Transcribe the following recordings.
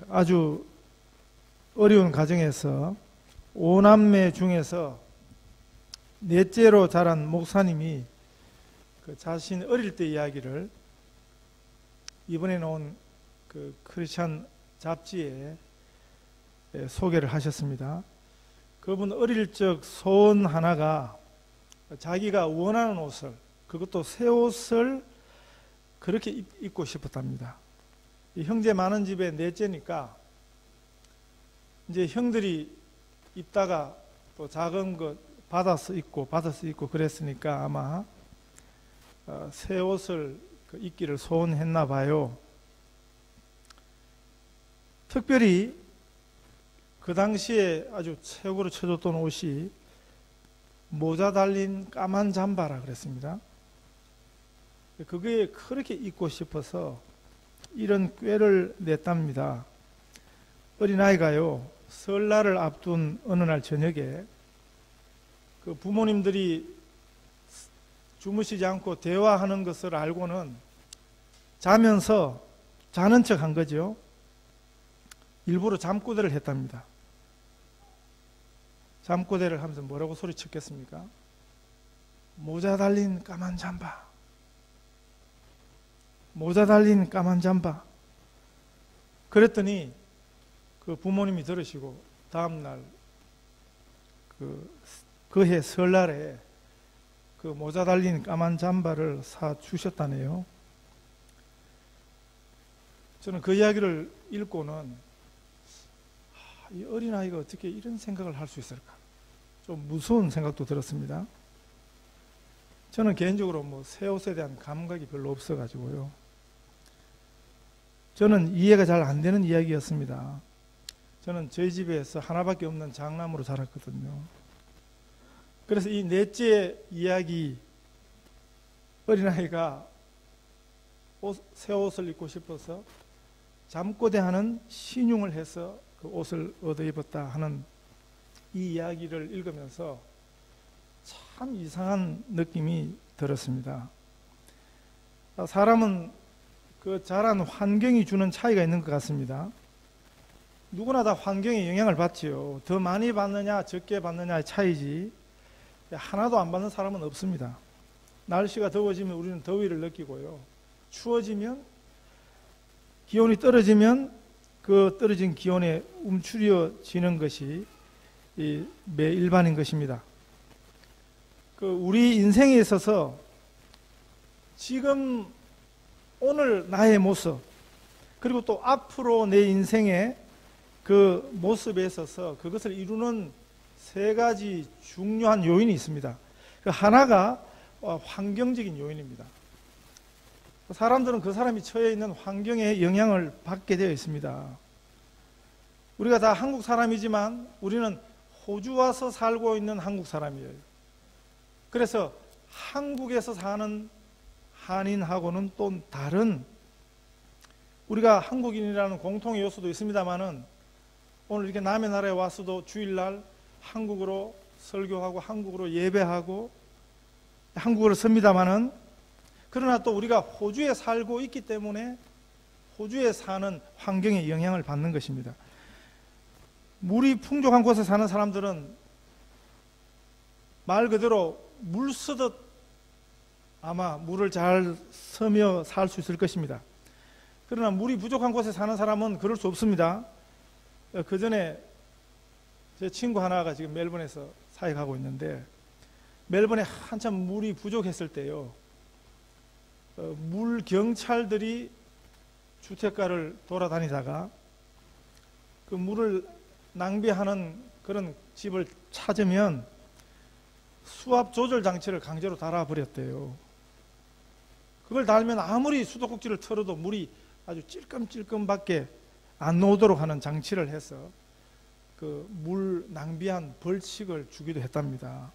아주 어려운 가정에서 5남매 중에서 넷째로 자란 목사님이 그 자신 어릴 때 이야기를 이번에 나온 그 크리스찬 잡지에 소개를 하셨습니다. 그분 어릴 적 소원 하나가 자기가 원하는 옷을, 그것도 새 옷을 그렇게 입고 싶었답니다. 이 형제 많은 집에 넷째니까 이제 형들이 입다가 또 작은 것 받아서 입고 그랬으니까 아마 새 옷을 입기를 소원했나 봐요. 특별히 그 당시에 아주 최고로 쳐줬던 옷이 모자 달린 까만 잠바라 그랬습니다. 그게 그렇게 입고 싶어서 이런 꾀를 냈답니다. 어린아이가요, 설날을 앞둔 어느 날 저녁에 그 부모님들이 주무시지 않고 대화하는 것을 알고는 자면서 자는 척 한 거죠. 일부러 잠꼬대를 했답니다. 잠꼬대를 하면서 뭐라고 소리쳤겠습니까? 모자 달린 까만 잠바, 모자 달린 까만 잠바. 그랬더니 그 부모님이 들으시고 다음날 그해 설날에 그 모자 달린 까만 잠바를 사 주셨다네요. 저는 그 이야기를 읽고는 이 어린아이가 어떻게 이런 생각을 할 수 있을까? 좀 무서운 생각도 들었습니다. 저는 개인적으로 새 옷에 대한 감각이 별로 없어가지고요. 저는 이해가 잘 안 되는 이야기였습니다. 저는 저희 집에서 하나밖에 없는 장남으로 자랐거든요. 그래서 이 넷째 이야기, 어린아이가 새 옷을 입고 싶어서 잠꼬대하는 신용을 해서 그 옷을 얻어 입었다 하는 이 이야기를 읽으면서 참 이상한 느낌이 들었습니다. 사람은 그 자란 환경이 주는 차이가 있는 것 같습니다. 누구나 다 환경에 영향을 받지요. 더 많이 받느냐 적게 받느냐의 차이지 하나도 안 받는 사람은 없습니다. 날씨가 더워지면 우리는 더위를 느끼고요. 추워지면, 기온이 떨어지면 그 떨어진 기온에 움츠려지는 것이 매 일반인 것입니다. 우리 인생에 있어서 지금 오늘 나의 모습, 그리고 또 앞으로 내 인생의 그 모습에 있어서 그것을 이루는 세 가지 중요한 요인이 있습니다. 하나가 환경적인 요인입니다. 사람들은 그 사람이 처해 있는 환경에 영향을 받게 되어 있습니다. 우리가 다 한국 사람이지만 우리는 호주 와서 살고 있는 한국 사람이에요. 그래서 한국에서 사는 한인하고는 또 다른, 우리가 한국인이라는 공통의 요소도 있습니다만은 오늘 이렇게 남의 나라에 와서도 주일날 한국어로 설교하고 한국어로 예배하고 한국어를 씁니다만은, 그러나 또 우리가 호주에 살고 있기 때문에 호주에 사는 환경에 영향을 받는 것입니다. 물이 풍족한 곳에 사는 사람들은 말 그대로 물 쓰듯 아마 물을 잘 쓰며 살 수 있을 것입니다. 그러나 물이 부족한 곳에 사는 사람은 그럴 수 없습니다. 그 전에 제 친구 하나가 지금 멜번에서 사역하고 있는데, 멜번에 한참 물이 부족했을 때요, 물 경찰들이 주택가를 돌아다니다가 그 물을 낭비하는 그런 집을 찾으면 수압 조절 장치를 강제로 달아버렸대요. 그걸 달면 아무리 수도꼭지를 틀어도 물이 아주 찔끔찔끔밖에 안 나오도록 하는 장치를 해서 그 물 낭비한 벌칙을 주기도 했답니다.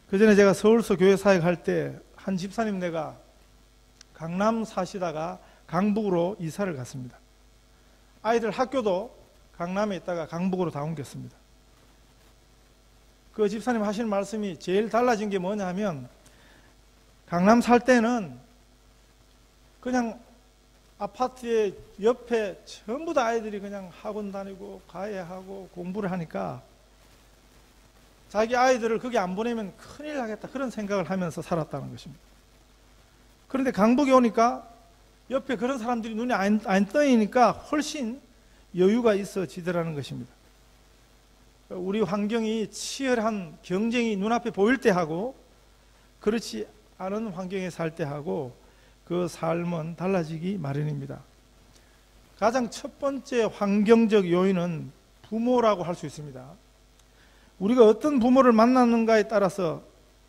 그 전에 제가 서울서 교회 사역할 때 한 집사님네가 강남 사시다가 강북으로 이사를 갔습니다. 아이들 학교도 강남에 있다가 강북으로 다 옮겼습니다. 그 집사님 하시는 말씀이 제일 달라진 게 뭐냐 하면, 강남 살 때는 그냥 아파트의 옆에 전부 다 아이들이 그냥 학원 다니고 과외하고 공부를 하니까 자기 아이들을 거기 안 보내면 큰일 나겠다 그런 생각을 하면서 살았다는 것입니다. 그런데 강북에 오니까 옆에 그런 사람들이 눈에 안 떠이니까 훨씬 여유가 있어지더라는 것입니다. 우리 환경이 치열한 경쟁이 눈앞에 보일 때 하고 그렇지 않은 환경에 살 때 하고 그 삶은 달라지기 마련입니다. 가장 첫 번째 환경적 요인은 부모라고 할 수 있습니다. 우리가 어떤 부모를 만나는가에 따라서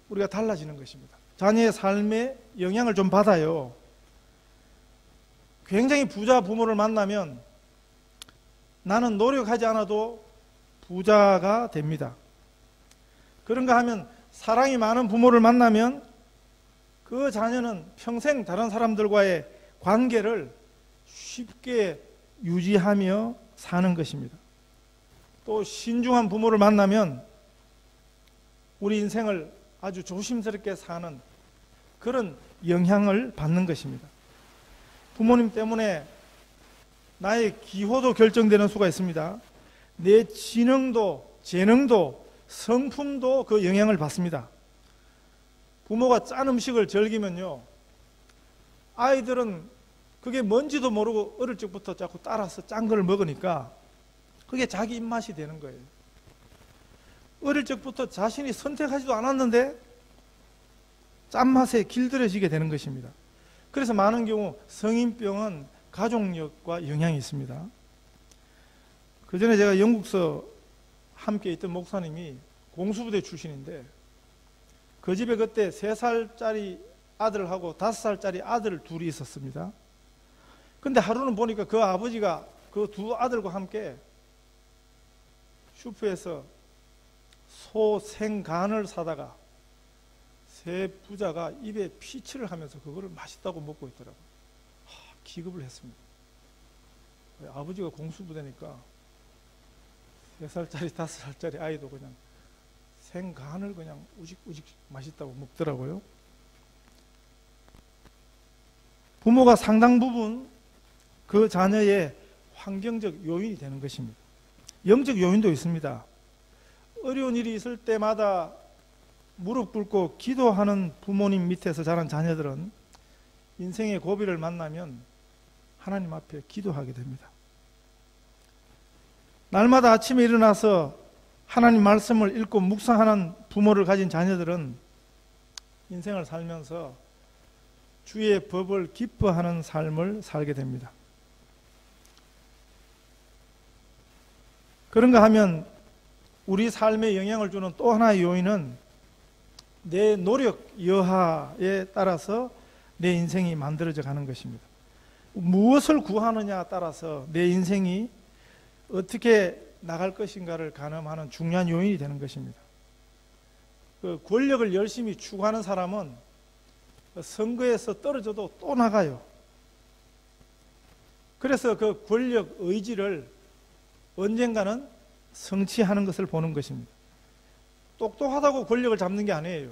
우리가 달라지는 것입니다. 자녀의 삶에 영향을 좀 받아요. 굉장히 부자 부모를 만나면 나는 노력하지 않아도 부자가 됩니다. 그런가 하면 사랑이 많은 부모를 만나면 그 자녀는 평생 다른 사람들과의 관계를 쉽게 유지하며 사는 것입니다. 또 신중한 부모를 만나면 우리 인생을 아주 조심스럽게 사는 그런 영향을 받는 것입니다. 부모님 때문에 나의 기호도 결정되는 수가 있습니다. 내 지능도, 재능도, 성품도 그 영향을 받습니다. 부모가 짠 음식을 즐기면요, 아이들은 그게 뭔지도 모르고 어릴 적부터 자꾸 따라서 짠 걸 먹으니까 그게 자기 입맛이 되는 거예요. 어릴 적부터 자신이 선택하지도 않았는데 짠맛에 길들여지게 되는 것입니다. 그래서 많은 경우 성인병은 가족력과 영향이 있습니다. 그 전에 제가 영국서 함께 있던 목사님이 공수부대 출신인데 그 집에 그때 3살짜리 아들하고 5살짜리 아들 둘이 있었습니다. 근데 하루는 보니까 그 아버지가 그 두 아들과 함께 슈퍼에서 소 생간을 사다가 세 부자가 입에 피치를 하면서 그거를 맛있다고 먹고 있더라고요. 기겁을 했습니다. 아버지가 공수부대니까 3살짜리 5살짜리 아이도 그냥 생간을 그냥 우직우직 맛있다고 먹더라고요. 부모가 상당 부분 그 자녀의 환경적 요인이 되는 것입니다. 영적 요인도 있습니다. 어려운 일이 있을 때마다 무릎 꿇고 기도하는 부모님 밑에서 자란 자녀들은 인생의 고비를 만나면 하나님 앞에 기도하게 됩니다. 날마다 아침에 일어나서 하나님 말씀을 읽고 묵상하는 부모를 가진 자녀들은 인생을 살면서 주의 법을 기뻐하는 삶을 살게 됩니다. 그런가 하면 우리 삶에 영향을 주는 또 하나의 요인은 내 노력 여하에 따라서 내 인생이 만들어져 가는 것입니다. 무엇을 구하느냐에 따라서 내 인생이 어떻게 나갈 것인가를 가늠하는 중요한 요인이 되는 것입니다. 그 권력을 열심히 추구하는 사람은 선거에서 떨어져도 또 나가요. 그래서 그 권력 의지를 언젠가는 성취하는 것을 보는 것입니다. 똑똑하다고 권력을 잡는 게 아니에요.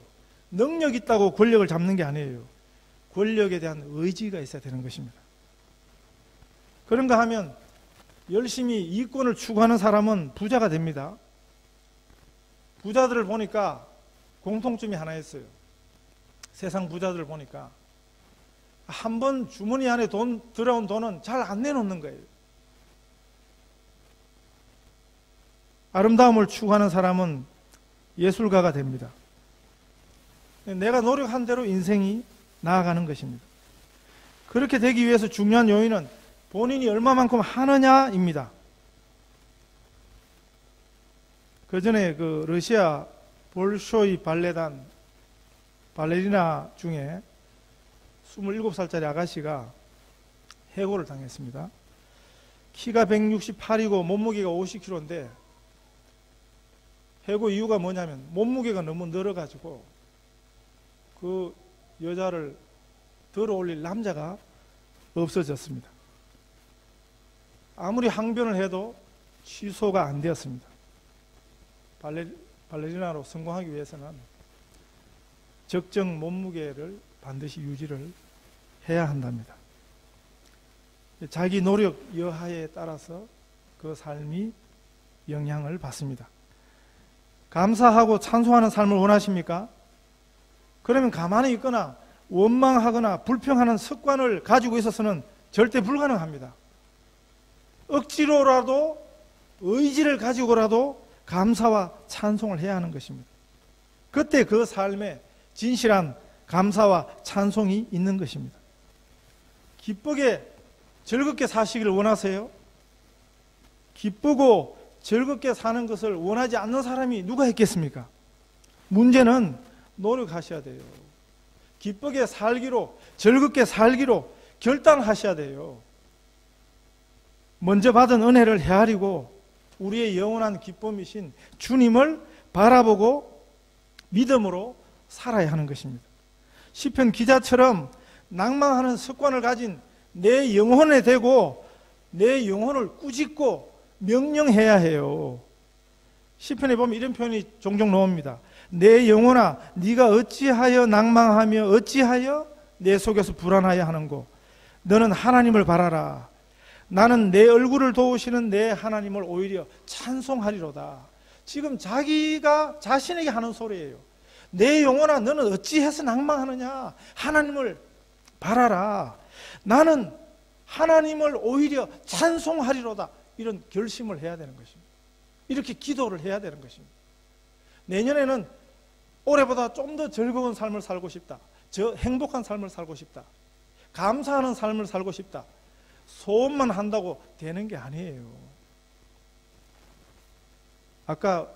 능력 있다고 권력을 잡는 게 아니에요. 권력에 대한 의지가 있어야 되는 것입니다. 그런가 하면 열심히 이권을 추구하는 사람은 부자가 됩니다. 부자들을 보니까 공통점이 하나 있어요. 세상 부자들을 보니까 한번 주머니 안에 들어온 돈은 잘 안 내놓는 거예요. 아름다움을 추구하는 사람은 예술가가 됩니다. 내가 노력한 대로 인생이 나아가는 것입니다. 그렇게 되기 위해서 중요한 요인은 본인이 얼마만큼 하느냐입니다. 그 전에 그 러시아 볼쇼이 발레단 발레리나 중에 27살짜리 아가씨가 해고를 당했습니다. 키가 168이고 몸무게가 50kg인데 해고 이유가 뭐냐면 몸무게가 너무 늘어가지고 그 여자를 들어 올릴 남자가 없어졌습니다. 아무리 항변을 해도 취소가 안 되었습니다. 발레리나로 성공하기 위해서는 적정 몸무게를 반드시 유지를 해야 한답니다. 자기 노력 여하에 따라서 그 삶이 영향을 받습니다. 감사하고 찬송하는 삶을 원하십니까? 그러면 가만히 있거나 원망하거나 불평하는 습관을 가지고 있어서는 절대 불가능합니다. 억지로라도 의지를 가지고라도 감사와 찬송을 해야 하는 것입니다. 그때 그 삶에 진실한 감사와 찬송이 있는 것입니다. 기쁘게 즐겁게 사시기를 원하세요? 기쁘고 즐겁게 사는 것을 원하지 않는 사람이 누가 있겠습니까? 문제는 노력하셔야 돼요. 기쁘게 살기로, 즐겁게 살기로 결단하셔야 돼요. 먼저 받은 은혜를 헤아리고 우리의 영원한 기쁨이신 주님을 바라보고 믿음으로 살아야 하는 것입니다. 시편 기자처럼 낭망하는 습관을 가진 내 영혼에 대고 내 영혼을 꾸짖고 명령해야 해요. 시편에 보면 이런 표현이 종종 나옵니다. 내 영혼아 네가 어찌하여 낭망하며 어찌하여 내 속에서 불안하여 하는고 너는 하나님을 바라라. 나는 내 얼굴을 도우시는 내 하나님을 오히려 찬송하리로다. 지금 자기가 자신에게 하는 소리예요. 내 영혼아 너는 어찌해서 낭망하느냐. 하나님을 바라라. 나는 하나님을 오히려 찬송하리로다. 이런 결심을 해야 되는 것입니다. 이렇게 기도를 해야 되는 것입니다. 내년에는 올해보다 좀 더 즐거운 삶을 살고 싶다. 행복한 삶을 살고 싶다. 감사하는 삶을 살고 싶다. 소원만 한다고 되는 게 아니에요. 아까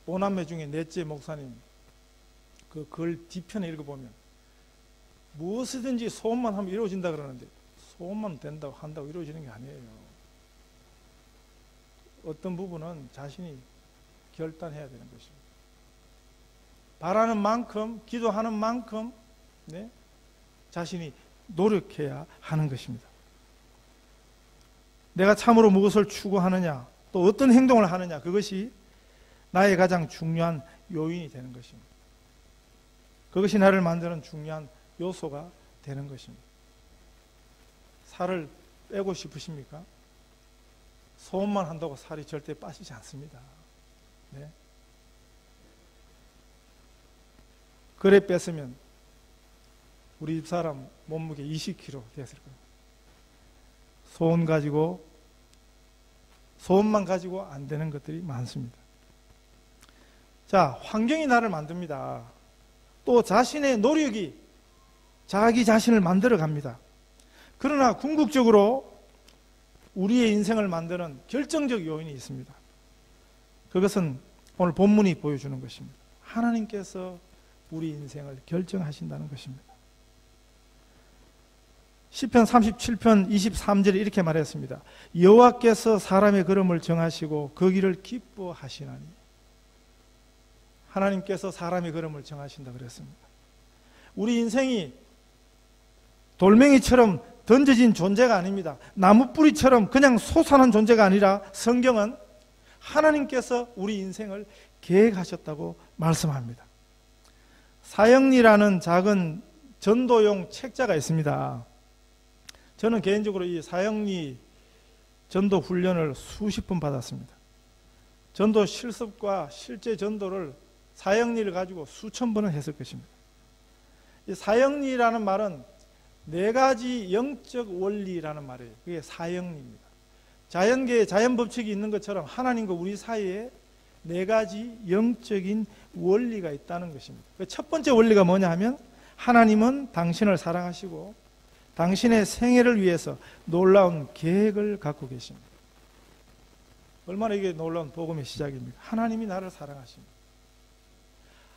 오남매 중에 넷째 목사님 그 글 뒤편에 읽어보면 무엇이든지 소원만 하면 이루어진다 그러는데 소원만 된다고 한다고 이루어지는 게 아니에요. 어떤 부분은 자신이 결단해야 되는 것입니다. 바라는 만큼, 기도하는 만큼 자신이 노력해야 하는 것입니다. 내가 참으로 무엇을 추구하느냐, 또 어떤 행동을 하느냐, 그것이 나의 가장 중요한 요인이 되는 것입니다. 그것이 나를 만드는 중요한 요소가 되는 것입니다. 살을 빼고 싶으십니까? 소원만 한다고 살이 절대 빠지지 않습니다. 네. 그래 뺐으면 우리 집사람 몸무게 20kg 됐을 거예요. 소원만 가지고 안 되는 것들이 많습니다. 자, 환경이 나를 만듭니다. 또 자신의 노력이 자기 자신을 만들어 갑니다. 그러나 궁극적으로 우리의 인생을 만드는 결정적 요인이 있습니다. 그것은 오늘 본문이 보여주는 것입니다. 하나님께서 우리 인생을 결정하신다는 것입니다. 시편 37편 23절에 이렇게 말했습니다. 여호와께서 사람의 걸음을 정하시고 그 길을 기뻐하시나니. 하나님께서 사람의 걸음을 정하신다 그랬습니다. 우리 인생이 돌멩이처럼 던져진 존재가 아닙니다. 나무뿌리처럼 그냥 솟아난 존재가 아니라 성경은 하나님께서 우리 인생을 계획하셨다고 말씀합니다. 사형리라는 작은 전도용 책자가 있습니다. 저는 개인적으로 이 사형리 전도 훈련을 수십 번 받았습니다. 전도 실습과 실제 전도를 사형리를 가지고 수천 번은 했을 것입니다. 이 사형리라는 말은 네 가지 영적 원리라는 말이에요. 그게 사형리입니다. 자연계에 자연 법칙이 있는 것처럼 하나님과 우리 사이에 네 가지 영적인 원리가 있다는 것입니다. 첫 번째 원리가 뭐냐 하면 하나님은 당신을 사랑하시고 당신의 생애를 위해서 놀라운 계획을 갖고 계십니다. 얼마나 이게 놀라운 복음의 시작입니까? 하나님이 나를 사랑하십니다.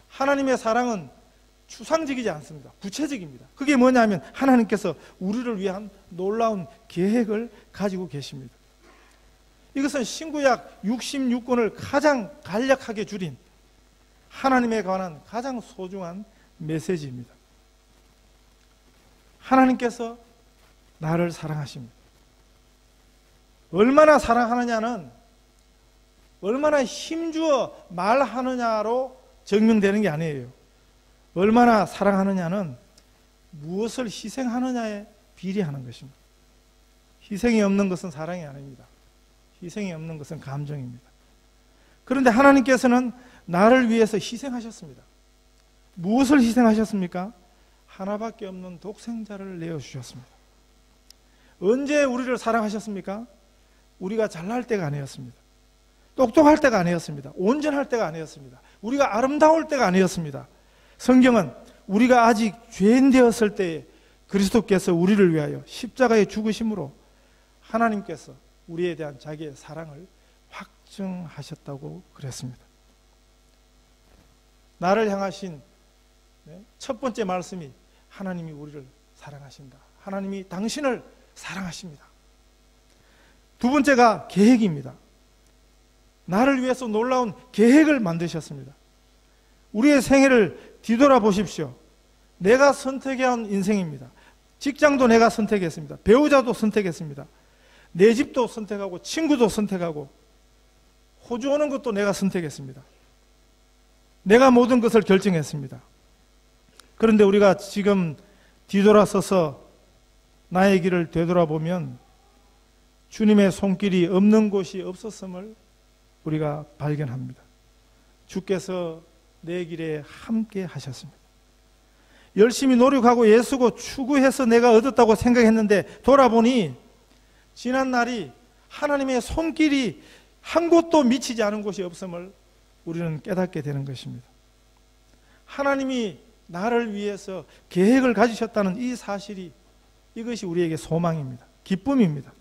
하나님의 사랑은 추상적이지 않습니다. 구체적입니다. 그게 뭐냐면 하나님께서 우리를 위한 놀라운 계획을 가지고 계십니다. 이것은 신구약 66권을 가장 간략하게 줄인 하나님에 관한 가장 소중한 메시지입니다. 하나님께서 나를 사랑하십니다. 얼마나 사랑하느냐는 얼마나 힘주어 말하느냐로 증명되는 게 아니에요. 얼마나 사랑하느냐는 무엇을 희생하느냐에 비례하는 것입니다. 희생이 없는 것은 사랑이 아닙니다. 희생이 없는 것은 감정입니다. 그런데 하나님께서는 나를 위해서 희생하셨습니다. 무엇을 희생하셨습니까? 하나밖에 없는 독생자를 내어주셨습니다. 언제 우리를 사랑하셨습니까? 우리가 잘날 때가 아니었습니다. 똑똑할 때가 아니었습니다. 온전할 때가 아니었습니다. 우리가 아름다울 때가 아니었습니다. 성경은 우리가 아직 죄인 되었을 때에 그리스도께서 우리를 위하여 십자가에 죽으심으로 하나님께서 우리에 대한 자기의 사랑을 확증하셨다고 그랬습니다. 나를 향하신 첫 번째 말씀이 하나님이 우리를 사랑하신다. 하나님이 당신을 사랑하십니다. 두 번째가 계획입니다. 나를 위해서 놀라운 계획을 만드셨습니다. 우리의 생애를 뒤돌아보십시오. 내가 선택해온 인생입니다. 직장도 내가 선택했습니다. 배우자도 선택했습니다. 내 집도 선택하고 친구도 선택하고 호주 오는 것도 내가 선택했습니다. 내가 모든 것을 결정했습니다. 그런데 우리가 지금 뒤돌아서서 나의 길을 되돌아보면 주님의 손길이 없는 곳이 없었음을 우리가 발견합니다. 주께서 내 길에 함께 하셨습니다. 열심히 노력하고 애쓰고 추구해서 내가 얻었다고 생각했는데 돌아보니 지난 날이 하나님의 손길이 한 곳도 미치지 않은 곳이 없음을 우리는 깨닫게 되는 것입니다. 하나님이 나를 위해서 계획을 가지셨다는 이 사실이 이것이 우리에게 소망입니다. 기쁨입니다.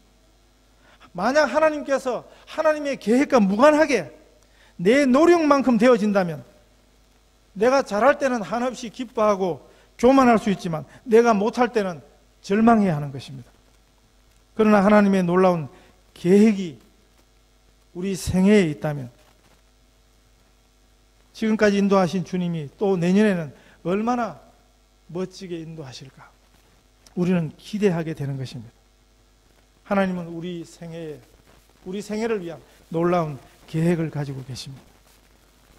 만약 하나님께서 하나님의 계획과 무관하게 내 노력만큼 되어진다면 내가 잘할 때는 한없이 기뻐하고 교만할 수 있지만 내가 못할 때는 절망해야 하는 것입니다. 그러나 하나님의 놀라운 계획이 우리 생애에 있다면 지금까지 인도하신 주님이 또 내년에는 얼마나 멋지게 인도하실까 우리는 기대하게 되는 것입니다. 하나님은 우리 생애를 위한 놀라운 계획을 가지고 계십니다.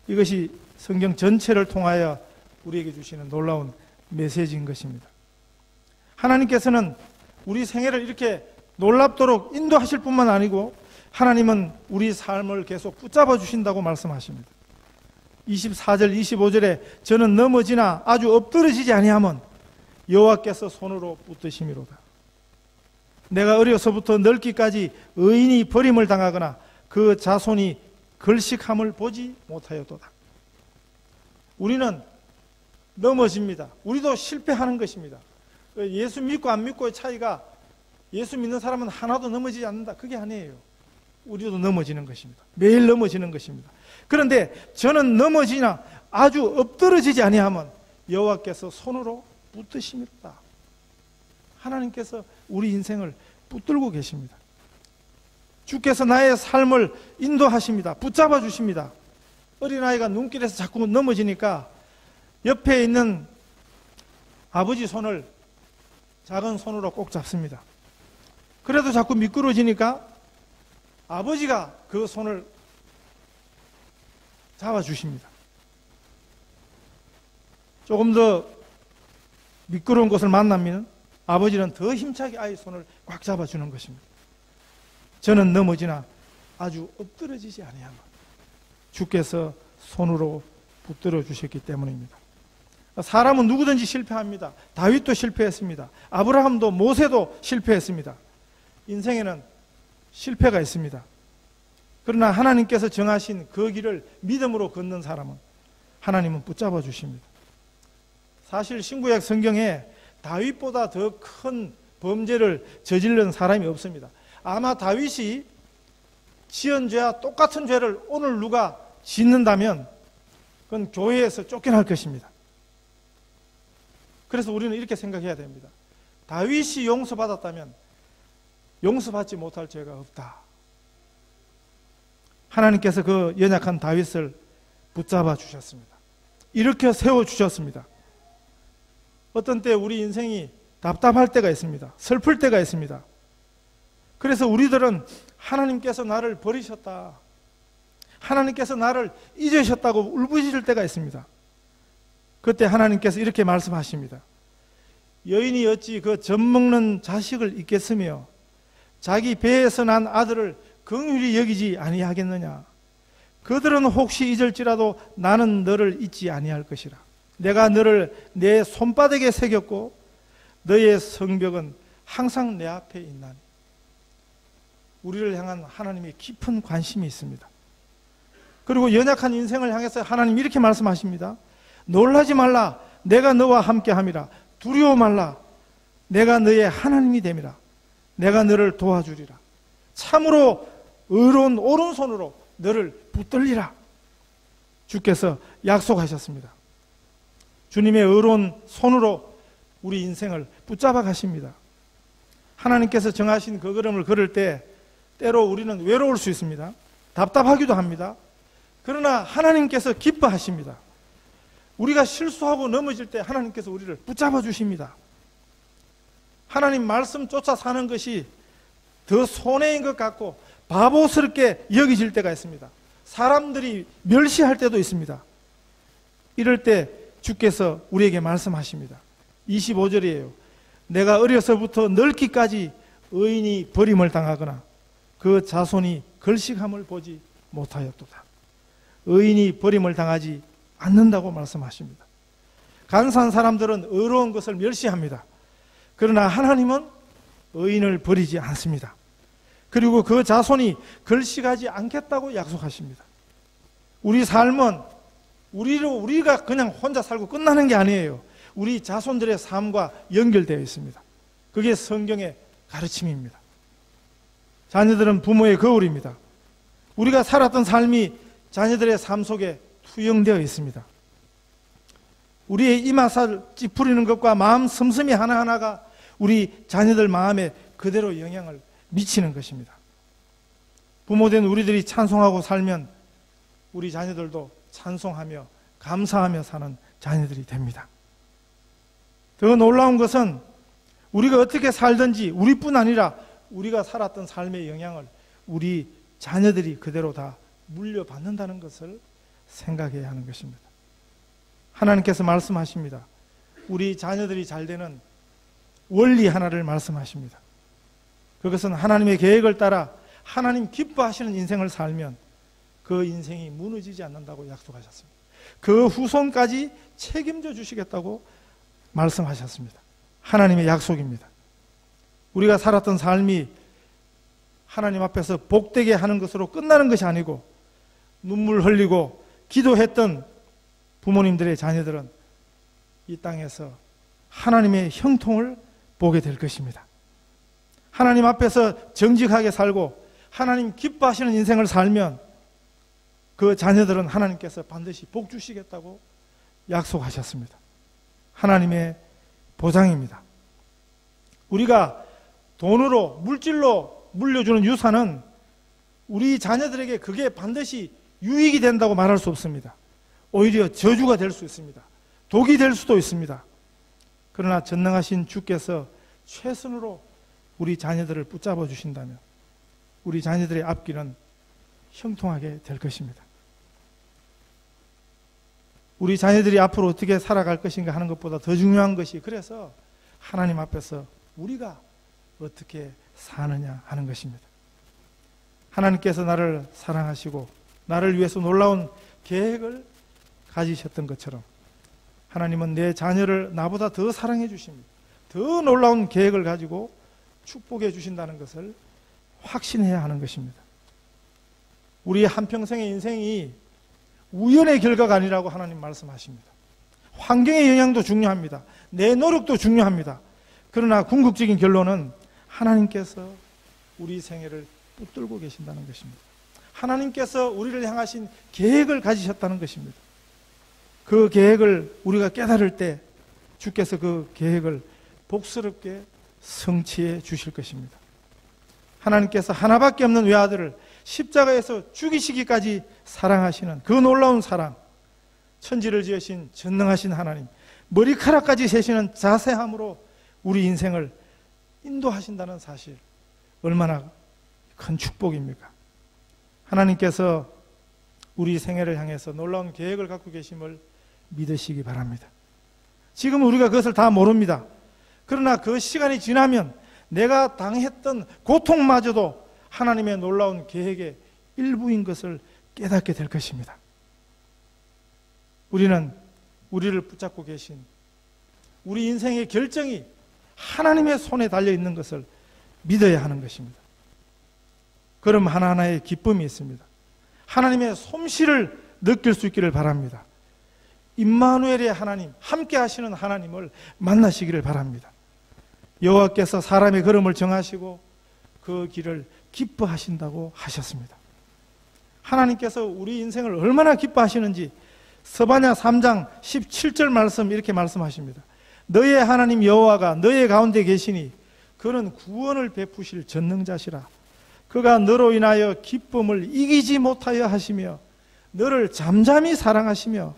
이것이 성경 전체를 통하여 우리에게 주시는 놀라운 메시지인 것입니다. 하나님께서는 우리 생애를 이렇게 놀랍도록 인도하실 뿐만 아니고 하나님은 우리 삶을 계속 붙잡아 주신다고 말씀하십니다. 24절 25절에 저는 넘어지나 아주 엎드러지지 아니하면 여호와께서 손으로 붙드심이로다. 내가 어려서부터 늙기까지 의인이 버림을 당하거나 그 자손이 걸식함을 보지 못하였도다. 우리는 넘어집니다. 우리도 실패하는 것입니다. 예수 믿고 안 믿고의 차이가 예수 믿는 사람은 하나도 넘어지지 않는다. 그게 아니에요. 우리도 넘어지는 것입니다. 매일 넘어지는 것입니다. 그런데 저는 넘어지나 아주 엎드러지지 아니하면 여호와께서 손으로 붙드심이다. 하나님께서 우리 인생을 붙들고 계십니다. 주께서 나의 삶을 인도하십니다. 붙잡아 주십니다. 어린아이가 눈길에서 자꾸 넘어지니까 옆에 있는 아버지 손을 작은 손으로 꼭 잡습니다. 그래도 자꾸 미끄러지니까 아버지가 그 손을 잡아주십니다. 조금 더 미끄러운 곳을 만나면 아버지는 더 힘차게 아이 손을 꽉 잡아주는 것입니다. 저는 넘어지나 아주 엎드러지지 아니하면 주께서 손으로 붙들어 주셨기 때문입니다. 사람은 누구든지 실패합니다. 다윗도 실패했습니다. 아브라함도 모세도 실패했습니다. 인생에는 실패가 있습니다. 그러나 하나님께서 정하신 그 길을 믿음으로 걷는 사람은 하나님은 붙잡아 주십니다. 사실 신구약 성경에 다윗보다 더 큰 범죄를 저지른 사람이 없습니다. 아마 다윗이 지은 죄와 똑같은 죄를 오늘 누가 짓는다면 그건 교회에서 쫓겨날 것입니다. 그래서 우리는 이렇게 생각해야 됩니다. 다윗이 용서받았다면 용서받지 못할 죄가 없다. 하나님께서 그 연약한 다윗을 붙잡아 주셨습니다. 일으켜 세워 주셨습니다. 어떤 때 우리 인생이 답답할 때가 있습니다. 슬플 때가 있습니다. 그래서 우리들은 하나님께서 나를 버리셨다, 하나님께서 나를 잊으셨다고 울부짖을 때가 있습니다. 그때 하나님께서 이렇게 말씀하십니다. 여인이 어찌 그 젖먹는 자식을 잊겠으며 자기 배에서 난 아들을 긍휼히 여기지 아니하겠느냐. 그들은 혹시 잊을지라도 나는 너를 잊지 아니할 것이라. 내가 너를 내 손바닥에 새겼고 너의 성벽은 항상 내 앞에 있나니. 우리를 향한 하나님의 깊은 관심이 있습니다. 그리고 연약한 인생을 향해서 하나님 이렇게 말씀하십니다. 놀라지 말라. 내가 너와 함께함이라. 두려워 말라. 내가 너의 하나님이 됨이라. 내가 너를 도와주리라. 참으로 의로운 오른손으로 너를 붙들리라. 주께서 약속하셨습니다. 주님의 의로운 손으로 우리 인생을 붙잡아 가십니다. 하나님께서 정하신 그 걸음을 걸을 때 때로 우리는 외로울 수 있습니다. 답답하기도 합니다. 그러나 하나님께서 기뻐하십니다. 우리가 실수하고 넘어질 때 하나님께서 우리를 붙잡아 주십니다. 하나님 말씀 쫓아 사는 것이 더 손해인 것 같고 바보스럽게 여기질 때가 있습니다. 사람들이 멸시할 때도 있습니다. 이럴 때 주께서 우리에게 말씀하십니다. 25절이에요. 내가 어려서부터 늙기까지 의인이 버림을 당하거나 그 자손이 걸식함을 보지 못하였도다. 의인이 버림을 당하지 않는다고 말씀하십니다. 간사한 사람들은 의로운 것을 멸시합니다. 그러나 하나님은 의인을 버리지 않습니다. 그리고 그 자손이 걸식하지 않겠다고 약속하십니다. 우리 삶은 우리가 그냥 혼자 살고 끝나는 게 아니에요. 우리 자손들의 삶과 연결되어 있습니다. 그게 성경의 가르침입니다. 자녀들은 부모의 거울입니다. 우리가 살았던 삶이 자녀들의 삶 속에 투영되어 있습니다. 우리의 이마살 찌푸리는 것과 마음 슴슴이 하나하나가 우리 자녀들 마음에 그대로 영향을 미치는 것입니다. 부모된 우리들이 찬송하고 살면 우리 자녀들도 찬송하며 감사하며 사는 자녀들이 됩니다. 더 놀라운 것은 우리가 어떻게 살든지 우리뿐 아니라 우리가 살았던 삶의 영향을 우리 자녀들이 그대로 다 물려받는다는 것을 생각해야 하는 것입니다. 하나님께서 말씀하십니다. 우리 자녀들이 잘 되는 원리 하나를 말씀하십니다. 그것은 하나님의 계획을 따라 하나님 기뻐하시는 인생을 살면 그 인생이 무너지지 않는다고 약속하셨습니다. 그 후손까지 책임져 주시겠다고 말씀하셨습니다. 하나님의 약속입니다. 우리가 살았던 삶이 하나님 앞에서 복되게 하는 것으로 끝나는 것이 아니고 눈물 흘리고 기도했던 부모님들의 자녀들은 이 땅에서 하나님의 형통을 보게 될 것입니다. 하나님 앞에서 정직하게 살고 하나님 기뻐하시는 인생을 살면 그 자녀들은 하나님께서 반드시 복 주시겠다고 약속하셨습니다. 하나님의 보장입니다. 우리가 돈으로 물질로 물려주는 유산은 우리 자녀들에게 그게 반드시 유익이 된다고 말할 수 없습니다. 오히려 저주가 될 수 있습니다. 독이 될 수도 있습니다. 그러나 전능하신 주께서 최선으로 우리 자녀들을 붙잡아 주신다면 우리 자녀들의 앞길은 형통하게 될 것입니다. 우리 자녀들이 앞으로 어떻게 살아갈 것인가 하는 것보다 더 중요한 것이 그래서 하나님 앞에서 우리가 어떻게 사느냐 하는 것입니다. 하나님께서 나를 사랑하시고 나를 위해서 놀라운 계획을 가지셨던 것처럼 하나님은 내 자녀를 나보다 더 사랑해 주십니다. 더 놀라운 계획을 가지고 축복해 주신다는 것을 확신해야 하는 것입니다. 우리의 한평생의 인생이 우연의 결과가 아니라고 하나님 말씀하십니다. 환경의 영향도 중요합니다. 내 노력도 중요합니다. 그러나 궁극적인 결론은 하나님께서 우리 생애를 붙들고 계신다는 것입니다. 하나님께서 우리를 향하신 계획을 가지셨다는 것입니다. 그 계획을 우리가 깨달을 때 주께서 그 계획을 복스럽게 성취해 주실 것입니다. 하나님께서 하나밖에 없는 외아들을 십자가에서 죽이시기까지 사랑하시는 그 놀라운 사랑, 천지를 지으신 전능하신 하나님, 머리카락까지 세시는 자세함으로 우리 인생을 인도하신다는 사실, 얼마나 큰 축복입니까? 하나님께서 우리 생애를 향해서 놀라운 계획을 갖고 계심을 믿으시기 바랍니다. 지금 우리가 그것을 다 모릅니다. 그러나 그 시간이 지나면 내가 당했던 고통마저도 하나님의 놀라운 계획의 일부인 것을 깨닫게 될 것입니다. 우리는 우리를 붙잡고 계신 우리 인생의 결정이 하나님의 손에 달려 있는 것을 믿어야 하는 것입니다. 그럼 하나하나의 기쁨이 있습니다. 하나님의 솜씨를 느낄 수 있기를 바랍니다. 임마누엘의 하나님, 함께 하시는 하나님을 만나시기를 바랍니다. 여호와께서 사람의 걸음을 정하시고 그 길을 기뻐하신다고 하셨습니다. 하나님께서 우리 인생을 얼마나 기뻐하시는지 스바냐 3장 17절 말씀 이렇게 말씀하십니다. 너의 하나님 여호와가 너의 가운데 계시니 그는 구원을 베푸실 전능자시라. 그가 너로 인하여 기쁨을 이기지 못하여 하시며 너를 잠잠히 사랑하시며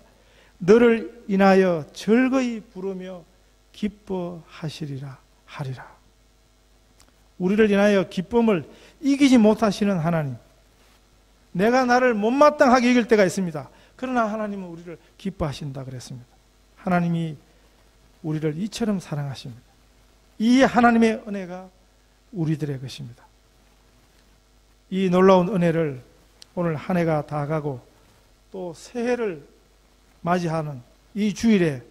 너를 인하여 즐거이 부르며 기뻐하시리라 하리라. 우리를 인하여 기쁨을 이기지 못하시는 하나님, 내가 나를 못마땅하게 이길 때가 있습니다. 그러나 하나님은 우리를 기뻐하신다 그랬습니다. 하나님이 우리를 이처럼 사랑하십니다. 이 하나님의 은혜가 우리들의 것입니다. 이 놀라운 은혜를 오늘 한 해가 다 가고 또 새해를 맞이하는 이 주일에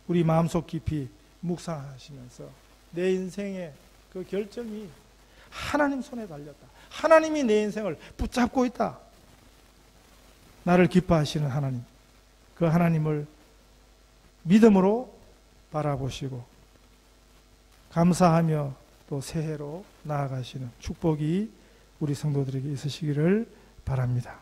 우리 마음속 깊이 묵상하시면서 내 인생의 그 결정이 하나님 손에 달렸다. 하나님이 내 인생을 붙잡고 있다. 나를 기뻐하시는 하나님, 그 하나님을 믿음으로 바라보시고 감사하며 또 새해로 나아가시는 축복이 우리 성도들에게 있으시기를 바랍니다.